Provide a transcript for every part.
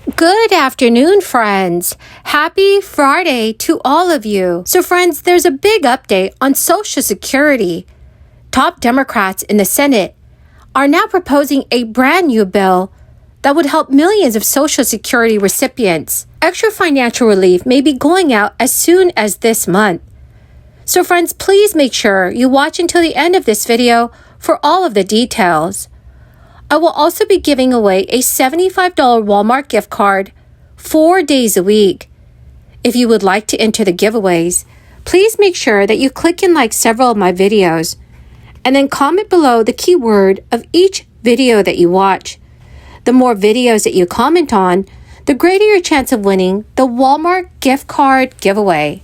Good afternoon, friends. Happy Friday to all of you. So, friends, there's a big update on Social Security. Top Democrats in the Senate are now proposing a brand new bill that would help millions of Social Security recipients. Extra financial relief may be going out as soon as this month. So, friends, please make sure you watch until the end of this video for all of the details. I will also be giving away a $75 Walmart gift card 4 days a week. If you would like to enter the giveaways, please make sure that you click and like several of my videos, and then comment below the keyword of each video that you watch. The more videos that you comment on, the greater your chance of winning the Walmart gift card giveaway.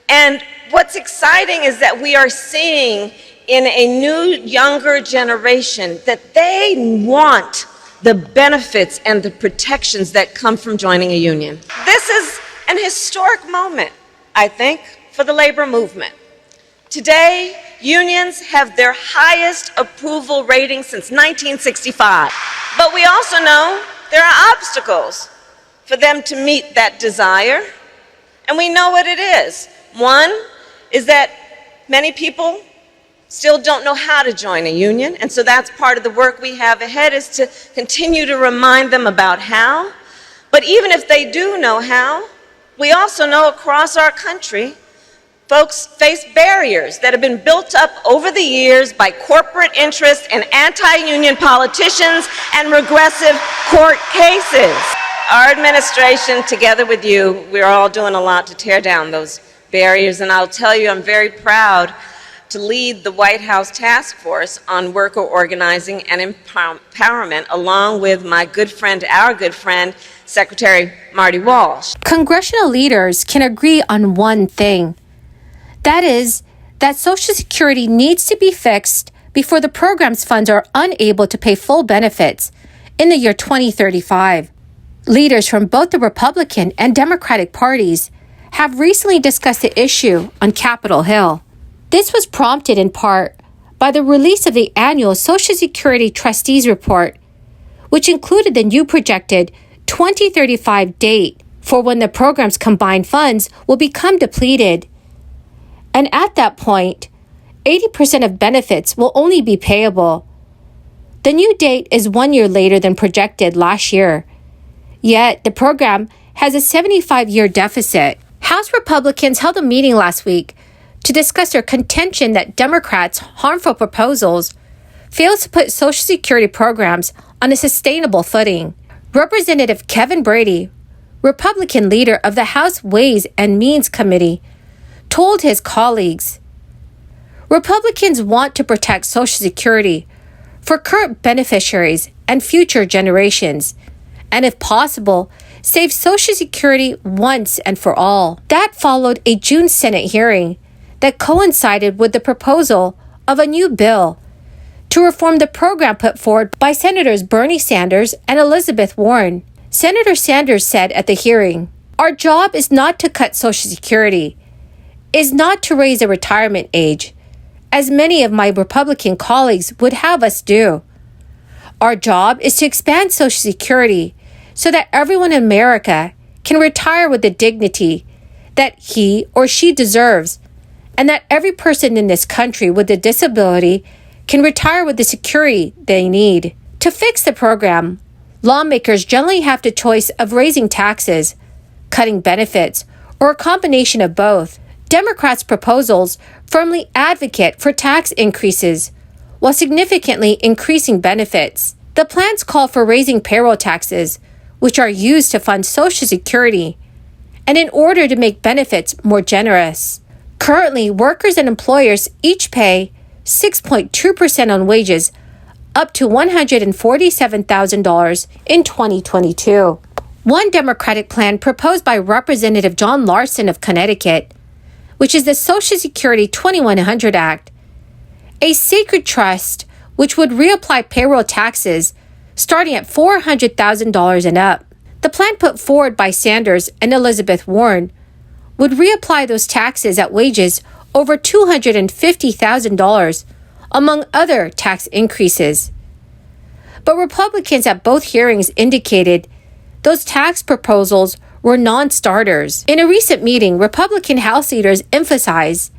And what's exciting is that we are seeing in a new, younger generation that they want the benefits and the protections that come from joining a union. This is an historic moment, I think, for the labor movement. Today, unions have their highest approval rating since 1965. But we also know there are obstacles for them to meet that desire, and we know what it is. One is that many people still don't know how to join a union, and so that's part of the work we have ahead, is to continue to remind them about how. But even if they do know how, we also know across our country, folks face barriers that have been built up over the years by corporate interests and anti-union politicians and regressive court cases. Our administration, together with you, we're all doing a lot to tear down those barriers, and I'll tell you, I'm very proud to lead the White House Task Force on Worker Organizing and Empowerment, along with my good friend, our good friend, Secretary Marty Walsh. Congressional leaders can agree on one thing. That is, that Social Security needs to be fixed before the program's funds are unable to pay full benefits in the year 2035. Leaders from both the Republican and Democratic parties have recently discussed the issue on Capitol Hill. This was prompted in part by the release of the annual Social Security Trustees Report, which included the new projected 2035 date for when the program's combined funds will become depleted. And at that point, 80% of benefits will only be payable. The new date is 1 year later than projected last year. Yet, the program has a 75-year deficit. House Republicans held a meeting last week to discuss their contention that Democrats' harmful proposals fail to put Social Security programs on a sustainable footing. Representative Kevin Brady, Republican leader of the House Ways and Means Committee, told his colleagues, "Republicans want to protect Social Security for current beneficiaries and future generations, and if possible, save Social Security once and for all." That followed a June Senate hearing that coincided with the proposal of a new bill to reform the program put forward by Senators Bernie Sanders and Elizabeth Warren. Senator Sanders said at the hearing, "Our job is not to cut Social Security, is not to raise the retirement age, as many of my Republican colleagues would have us do. Our job is to expand Social Security so that everyone in America can retire with the dignity that he or she deserves, and that every person in this country with a disability can retire with the security they need." To fix the program, lawmakers generally have the choice of raising taxes, cutting benefits, or a combination of both. Democrats' proposals firmly advocate for tax increases while significantly increasing benefits. The plans call for raising payroll taxes, which are used to fund Social Security, and in order to make benefits more generous. Currently, workers and employers each pay 6.2% on wages up to $147,000 in 2022. One Democratic plan proposed by Representative John Larson of Connecticut, which is the Social Security 2100 Act, a sacred trust which would reapply payroll taxes starting at $400,000 and up. The plan put forward by Sanders and Elizabeth Warren would reapply those taxes at wages over $250,000, among other tax increases. But Republicans at both hearings indicated those tax proposals were non-starters. In a recent meeting, Republican House leaders emphasized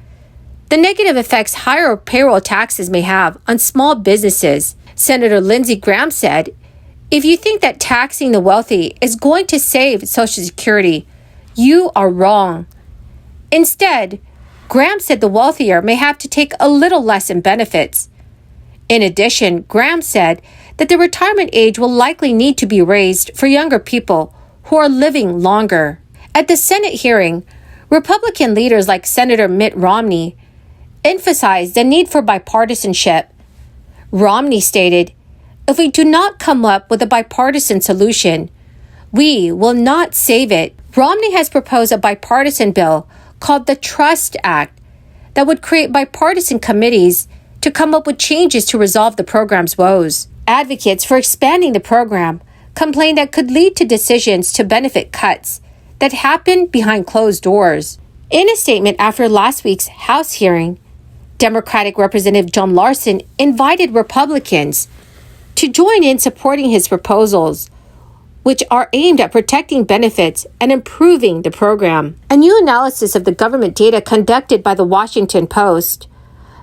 the negative effects higher payroll taxes may have on small businesses. Senator Lindsey Graham said, "If you think that taxing the wealthy is going to save Social Security, you are wrong." Instead, Graham said the wealthier may have to take a little less in benefits. In addition, Graham said that the retirement age will likely need to be raised for younger people who are living longer. At the Senate hearing, Republican leaders like Senator Mitt Romney emphasized the need for bipartisanship. Romney stated, "If we do not come up with a bipartisan solution, we will not save it." Romney has proposed a bipartisan bill called the Trust Act that would create bipartisan committees to come up with changes to resolve the program's woes. Advocates for expanding the program complain that could lead to decisions to benefit cuts that happen behind closed doors. In a statement after last week's House hearing, Democratic Representative John Larson invited Republicans to join in supporting his proposals, which are aimed at protecting benefits and improving the program. A new analysis of the government data conducted by the Washington Post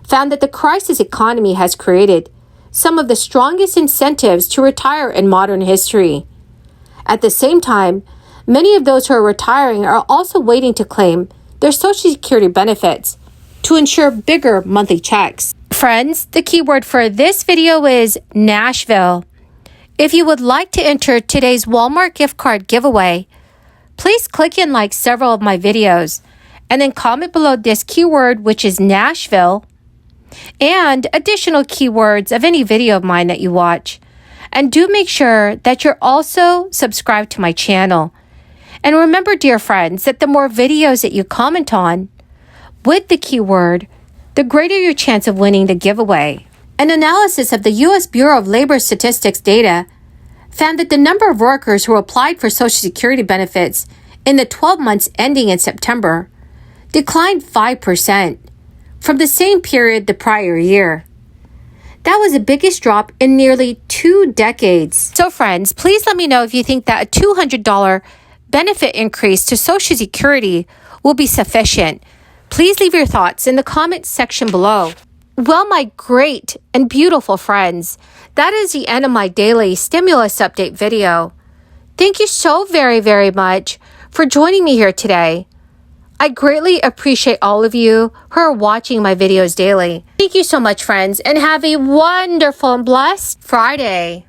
found that the crisis economy has created some of the strongest incentives to retire in modern history. At the same time, many of those who are retiring are also waiting to claim their Social Security benefits to ensure bigger monthly checks. Friends, the keyword for this video is Nashville. If you would like to enter today's Walmart gift card giveaway, please click and like several of my videos and then comment below this keyword, which is Nashville, and additional keywords of any video of mine that you watch. And do make sure that you're also subscribed to my channel. And remember, dear friends, that the more videos that you comment on with the keyword, the greater your chance of winning the giveaway. An analysis of the U.S. Bureau of Labor Statistics data found that the number of workers who applied for Social Security benefits in the 12 months ending in September declined 5% from the same period the prior year. That was the biggest drop in nearly 2 decades. So friends, please let me know if you think that a $200 benefit increase to Social Security will be sufficient. Please leave your thoughts in the comments section below. Well, my great and beautiful friends, that is the end of my daily stimulus update video. Thank you so very, very much for joining me here today. I greatly appreciate all of you who are watching my videos daily. Thank you so much, friends, and have a wonderful and blessed Friday.